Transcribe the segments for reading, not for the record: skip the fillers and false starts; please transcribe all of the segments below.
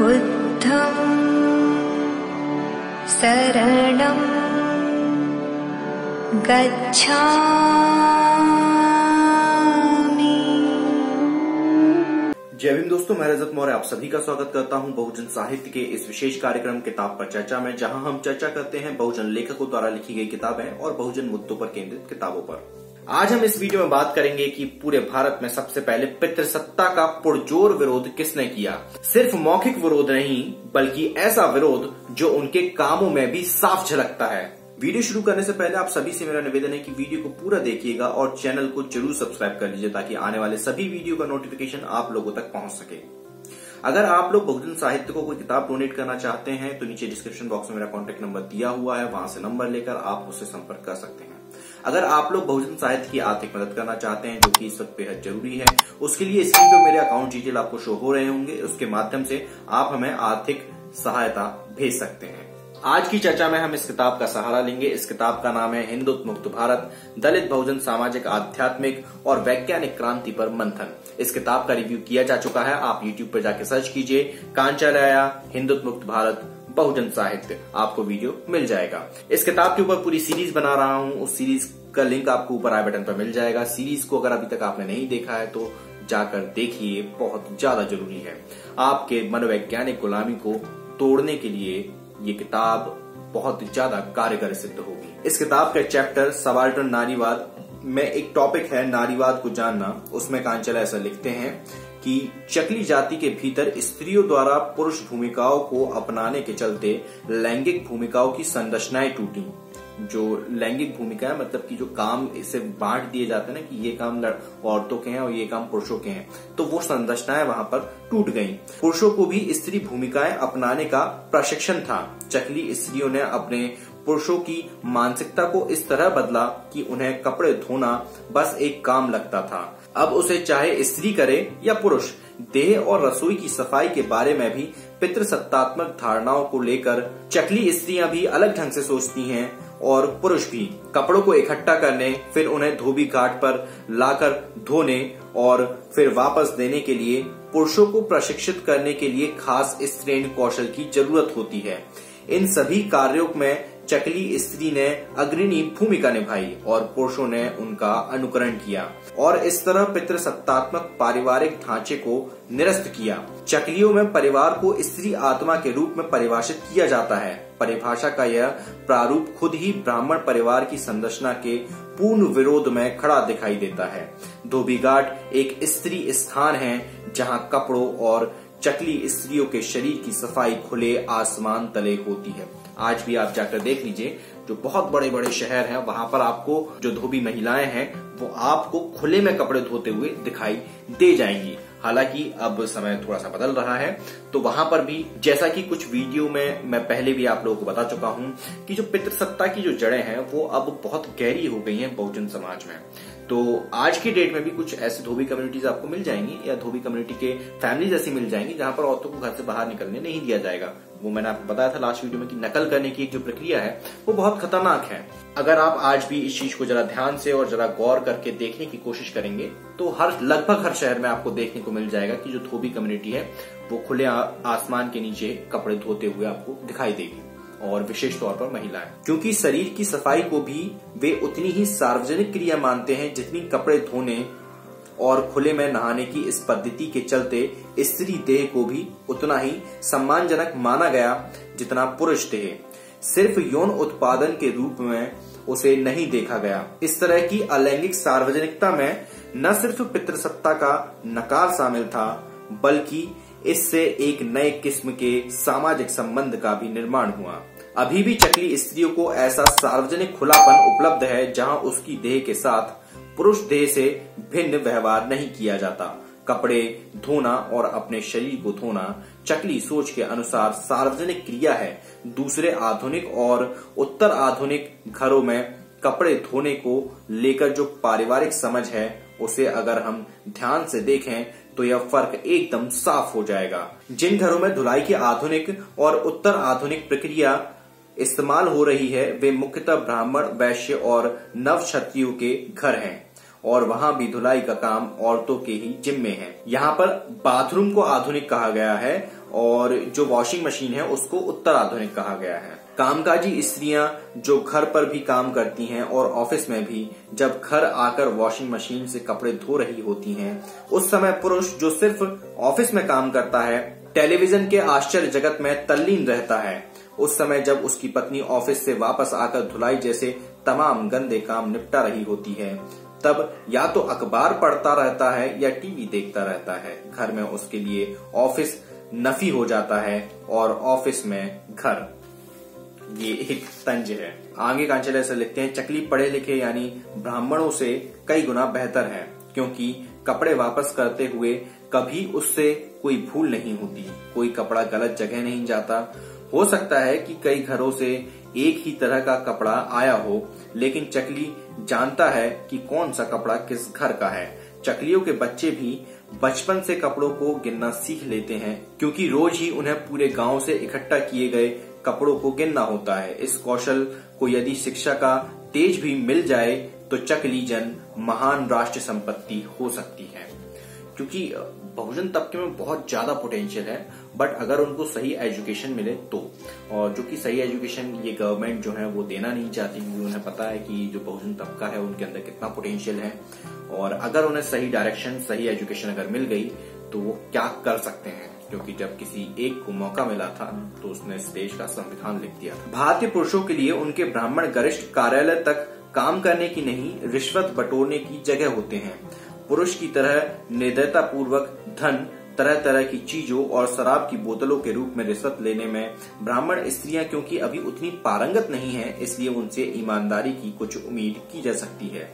बुद्धं शरणं गच्छामि। जय भीम दोस्तों, मैं रजत मौर्य आप सभी का स्वागत करता हूं बहुजन साहित्य के इस विशेष कार्यक्रम किताब पर चर्चा में, जहां हम चर्चा करते हैं बहुजन लेखकों द्वारा लिखी गई किताबें और बहुजन मुद्दों पर केंद्रित किताबों पर। आज हम इस वीडियो में बात करेंगे कि पूरे भारत में सबसे पहले पितृसत्ता का पुरजोर विरोध किसने किया। सिर्फ मौखिक विरोध नहीं, बल्कि ऐसा विरोध जो उनके कामों में भी साफ झलकता है। वीडियो शुरू करने से पहले आप सभी से मेरा निवेदन है कि वीडियो को पूरा देखिएगा और चैनल को जरूर सब्सक्राइब कर लीजिए, ताकि आने वाले सभी वीडियो का नोटिफिकेशन आप लोगों तक पहुंच सके। अगर आप लोग बहुजन साहित्य को कोई किताब डोनेट करना चाहते हैं तो नीचे डिस्क्रिप्शन बॉक्स में मेरा कॉन्टेक्ट नंबर दिया हुआ है, वहां से नंबर लेकर आप मुझसे संपर्क कर सकते हैं। अगर आप लोग बहुजन साहित्य की आर्थिक मदद करना चाहते हैं, जो कि इस वक्त बेहद जरूरी है, उसके लिए स्क्रीन पर मेरे अकाउंट डिटेल आपको शो हो रहे होंगे, उसके माध्यम से आप हमें आर्थिक सहायता भेज सकते हैं। आज की चर्चा में हम इस किताब का सहारा लेंगे। इस किताब का नाम है हिंदुत्व मुक्त भारत, दलित बहुजन सामाजिक आध्यात्मिक और वैज्ञानिक क्रांति पर मंथन। इस किताब का रिव्यू किया जा चुका है, आप YouTube पर जाके सर्च कीजिए कांचालया हिंदुत्व मुक्त भारत बहुजन साहित्य, आपको वीडियो मिल जाएगा। इस किताब के ऊपर पूरी सीरीज बना रहा हूं, उस सीरीज का लिंक आपको ऊपर आई बटन पर मिल जाएगा। सीरीज को अगर अभी तक आपने नहीं देखा है तो जाकर देखिए, बहुत ज्यादा जरूरी है। आपके मनोवैज्ञानिक गुलामी को तोड़ने के लिए ये किताब बहुत ज्यादा कारगर सिद्ध होगी। इस किताब का चैप्टर सबाल्टर्न नारीवाद में एक टॉपिक है नारीवाद को जानना। उसमें कांचाला ऐसा लिखते हैं कि चकली जाति के भीतर स्त्रियों द्वारा पुरुष भूमिकाओं को अपनाने के चलते लैंगिक भूमिकाओं की संरचनाएं टूटी। जो लैंगिक भूमिका है, मतलब कि जो काम इसे बांट दिए जाते हैं ना, कि ये काम औरतों के हैं और ये काम पुरुषों के हैं, तो वो संरचनाएं वहां पर टूट गईं। पुरुषों को भी स्त्री भूमिकाएं अपनाने का प्रशिक्षण था। चकली स्त्रियों ने अपने पुरुषों की मानसिकता को इस तरह बदला कि उन्हें कपड़े धोना बस एक काम लगता था। अब उसे चाहे स्त्री करे या पुरुष, देह और रसोई की सफाई के बारे में भी पितृसत्तात्मक धारणाओं को लेकर चकली स्त्रियां भी अलग ढंग से सोचती हैं और पुरुष भी। कपड़ों को इकट्ठा करने, फिर उन्हें धोबी घाट पर लाकर धोने और फिर वापस देने के लिए पुरुषों को प्रशिक्षित करने के लिए खास स्त्रीण कौशल की जरूरत होती है। इन सभी कार्यों में चकली स्त्री ने अग्रणी भूमिका निभाई और पुरुषों ने उनका अनुकरण किया और इस तरह पितृसत्तात्मक पारिवारिक ढांचे को निरस्त किया। चकलियों में परिवार को स्त्री आत्मा के रूप में परिभाषित किया जाता है। परिभाषा का यह प्रारूप खुद ही ब्राह्मण परिवार की संरचना के पूर्ण विरोध में खड़ा दिखाई देता है। धोबी घाट एक स्त्री स्थान है जहां कपड़ों और चकली स्त्रियों के शरीर की सफाई खुले आसमान तले होती है। आज भी आप जाकर देख लीजिए, जो बहुत बड़े बड़े शहर हैं, वहां पर आपको जो धोबी महिलाएं हैं वो आपको खुले में कपड़े धोते हुए दिखाई दे जाएंगी। हालांकि अब समय थोड़ा सा बदल रहा है, तो वहां पर भी, जैसा कि कुछ वीडियो में मैं पहले भी आप लोगों को बता चुका हूं, कि जो पितृसत्ता की जो जड़ें हैं वो अब बहुत गहरी हो गई हैं बहुजन समाज में। तो आज की डेट में भी कुछ ऐसी धोबी कम्युनिटीज आपको मिल जाएंगी, या धोबी कम्युनिटी के फैमिलीज ऐसी मिल जाएंगी जहां पर औरतों को घर से बाहर निकलने नहीं दिया जाएगा। वो मैंने आपको बताया था लास्ट वीडियो में कि नकल करने की एक जो प्रक्रिया है वो बहुत खतरनाक है। अगर आप आज भी इस चीज को जरा ध्यान से और जरा गौर करके देखने की कोशिश करेंगे तो लगभग हर शहर में आपको देखने को मिल जाएगा कि जो धोबी कम्युनिटी है वो खुले आसमान के नीचे कपड़े धोते हुए आपको दिखाई देगी, और विशेष तौर पर महिलाएं, क्योंकि शरीर की सफाई को भी वे उतनी ही सार्वजनिक क्रिया मानते हैं जितनी कपड़े धोने और खुले में नहाने की इस पद्धति के चलते स्त्री देह को भी उतना ही सम्मानजनक माना गया जितना पुरुष देह। सिर्फ यौन उत्पादन के रूप में उसे नहीं देखा गया। इस तरह की अलैंगिक सार्वजनिकता में न सिर्फ पितृसत्ता का नकार शामिल था, बल्कि इससे एक नए किस्म के सामाजिक संबंध का भी निर्माण हुआ। अभी भी चकली स्त्रियों को ऐसा सार्वजनिक खुलापन उपलब्ध है जहां उसकी देह के साथ पुरुष देह से भिन्न व्यवहार नहीं किया जाता। कपड़े धोना और अपने शरीर को धोना चकली सोच के अनुसार सार्वजनिक क्रिया है। दूसरे आधुनिक और उत्तर आधुनिक घरों में कपड़े धोने को लेकर जो पारिवारिक समझ है, उसे अगर हम ध्यान से देखें तो यह फर्क एकदम साफ हो जाएगा। जिन घरों में धुलाई की आधुनिक और उत्तर आधुनिक प्रक्रिया इस्तेमाल हो रही है, वे मुख्यतः ब्राह्मण, वैश्य और नव क्षत्रियों के घर हैं और वहां भी धुलाई का काम औरतों के ही जिम्मे है। यहाँ पर बाथरूम को आधुनिक कहा गया है और जो वॉशिंग मशीन है उसको उत्तर आधुनिक कहा गया है। कामकाजी स्त्रियां जो घर पर भी काम करती हैं और ऑफिस में भी, जब घर आकर वॉशिंग मशीन से कपड़े धो रही होती हैं, उस समय पुरुष जो सिर्फ ऑफिस में काम करता है, टेलीविजन के आश्चर्य जगत में तल्लीन रहता है। उस समय जब उसकी पत्नी ऑफिस से वापस आकर धुलाई जैसे तमाम गंदे काम निपटा रही होती है, तब या तो अखबार पढ़ता रहता है या टीवी देखता रहता है। घर में उसके लिए ऑफिस नफी हो जाता है और ऑफिस में घर। ये एक तंज है। आगे कांचल ऐसे लिखते हैं, चकली पढ़े लिखे यानी ब्राह्मणों से कई गुना बेहतर है, क्योंकि कपड़े वापस करते हुए कभी उससे कोई भूल नहीं होती, कोई कपड़ा गलत जगह नहीं जाता। हो सकता है कि कई घरों से एक ही तरह का कपड़ा आया हो, लेकिन चकली जानता है कि कौन सा कपड़ा किस घर का है। चकलियों के बच्चे भी बचपन से कपड़ों को गिनना सीख लेते हैं, क्योंकि रोज ही उन्हें पूरे गांव से इकट्ठा किए गए कपड़ों को गिनना होता है। इस कौशल को यदि शिक्षा का तेज भी मिल जाए तो चकली जन महान राष्ट्र संपत्ति हो सकती है, क्योंकि बहुजन तबके में बहुत ज्यादा पोटेंशियल है, बट अगर उनको सही एजुकेशन मिले तो। और जो कि सही एजुकेशन ये गवर्नमेंट जो है वो देना नहीं चाहती, क्योंकि उन्हें पता है कि जो बहुजन तबका है उनके अंदर कितना पोटेंशियल है, और अगर उन्हें सही डायरेक्शन, सही एजुकेशन अगर मिल गई तो वो क्या कर सकते हैं। क्योंकि जब किसी एक को मौका मिला था तो उसने इस देश का संविधान लिख दिया था। भारतीय पुरुषों के लिए उनके ब्राह्मण गरिष्ठ कार्यालय तक काम करने की नहीं, रिश्वत बटोरने की जगह होते हैं। पुरुष की तरह निर्दयता पूर्वक धन, तरह तरह की चीजों और शराब की बोतलों के रूप में रिश्वत लेने में ब्राह्मण स्त्रियां क्योंकि अभी उतनी पारंगत नहीं है, इसलिए उनसे ईमानदारी की कुछ उम्मीद की जा सकती है।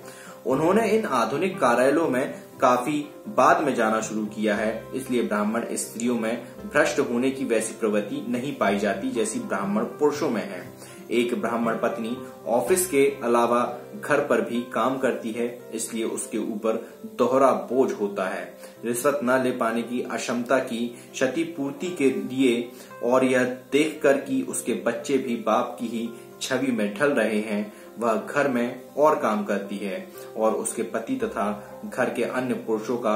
उन्होंने इन आधुनिक कार्यालयों में काफी बाद में जाना शुरू किया है, इसलिए ब्राह्मण स्त्रियों में भ्रष्ट होने की वैसी प्रवृत्ति नहीं पाई जाती जैसी ब्राह्मण पुरुषों में है। एक ब्राह्मण पत्नी ऑफिस के अलावा घर पर भी काम करती है, इसलिए उसके ऊपर दोहरा बोझ होता है। रिश्वत न ले पाने की अक्षमता की क्षतिपूर्ति के लिए और यह देखकर कि उसके बच्चे भी बाप की ही छवि में ढल रहे हैं, वह घर में और काम करती है और उसके पति तथा घर के अन्य पुरुषों का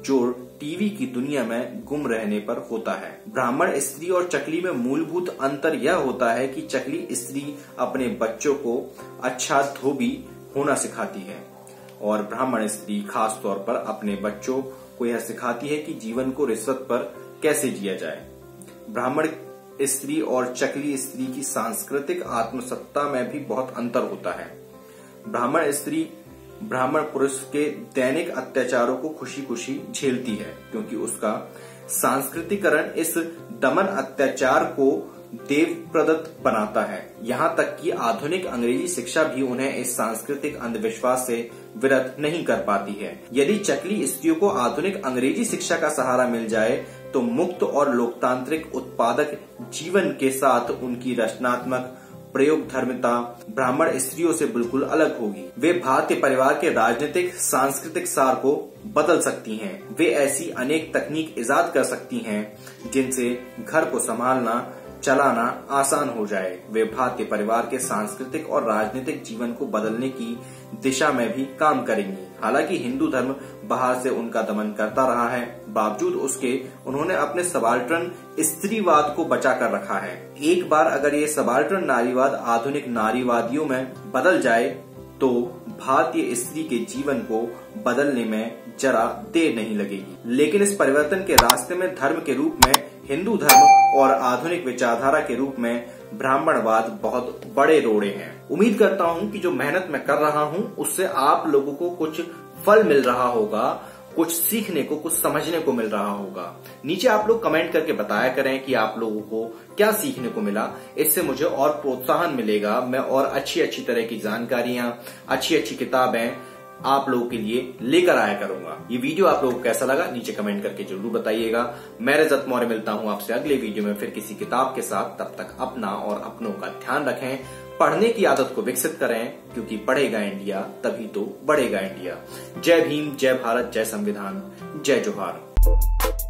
जोर टीवी की दुनिया में गुम रहने पर होता है। ब्राह्मण स्त्री और चकली में मूलभूत अंतर यह होता है कि चकली स्त्री अपने बच्चों को अच्छा धोबी होना सिखाती है और ब्राह्मण स्त्री खास तौर पर अपने बच्चों को यह सिखाती है कि जीवन को रिश्वत पर कैसे जिया जाए। ब्राह्मण स्त्री और चकली स्त्री की सांस्कृतिक आत्मसत्ता में भी बहुत अंतर होता है। ब्राह्मण स्त्री ब्राह्मण पुरुष के दैनिक अत्याचारों को खुशी खुशी झेलती है, क्योंकि उसका सांस्कृतिकरण इस दमन अत्याचार को देव प्रदत्त बनाता है। यहाँ तक कि आधुनिक अंग्रेजी शिक्षा भी उन्हें इस सांस्कृतिक अंधविश्वास से विरत नहीं कर पाती है। यदि चकली स्त्रियों को आधुनिक अंग्रेजी शिक्षा का सहारा मिल जाए तो मुक्त और लोकतांत्रिक उत्पादक जीवन के साथ उनकी रचनात्मक प्रयोग धर्मिता ब्राह्मण स्त्रियों से बिल्कुल अलग होगी। वे भारतीय परिवार के राजनीतिक सांस्कृतिक सार को बदल सकती हैं। वे ऐसी अनेक तकनीक इजाद कर सकती हैं जिनसे घर को संभालना, चलाना आसान हो जाए। वे भारतीय परिवार के सांस्कृतिक और राजनीतिक जीवन को बदलने की दिशा में भी काम करेंगी। हालांकि हिंदू धर्म बाहर से उनका दमन करता रहा है, बावजूद उसके उन्होंने अपने सबाल्टर्न स्त्रीवाद को बचा कर रखा है। एक बार अगर ये सबाल्टर्न नारीवाद आधुनिक नारीवादियों में बदल जाए तो भारतीय स्त्री के जीवन को बदलने में जरा देर नहीं लगेगी। लेकिन इस परिवर्तन के रास्ते में धर्म के रूप में हिंदू धर्म और आधुनिक विचारधारा के रूप में ब्राह्मणवाद बहुत बड़े रोड़े हैं। उम्मीद करता हूँ कि जो मेहनत मैं कर रहा हूँ उससे आप लोगों को कुछ फल मिल रहा होगा, कुछ सीखने को, कुछ समझने को मिल रहा होगा। नीचे आप लोग कमेंट करके बताया करें कि आप लोगों को क्या सीखने को मिला। इससे मुझे और प्रोत्साहन मिलेगा। मैं और अच्छी अच्छी तरह की जानकारियां, अच्छी अच्छी किताबें आप लोगों के लिए लेकर आया करूंगा। ये वीडियो आप लोगों को कैसा लगा नीचे कमेंट करके जरूर बताइएगा। मैं रजत मौर्य मिलता हूं आपसे अगले वीडियो में फिर किसी किताब के साथ। तब तक अपना और अपनों का ध्यान रखें, पढ़ने की आदत को विकसित करें, क्योंकि पढ़ेगा इंडिया तभी तो बढ़ेगा इंडिया। जय भीम, जय भारत, जय संविधान, जय जोहार।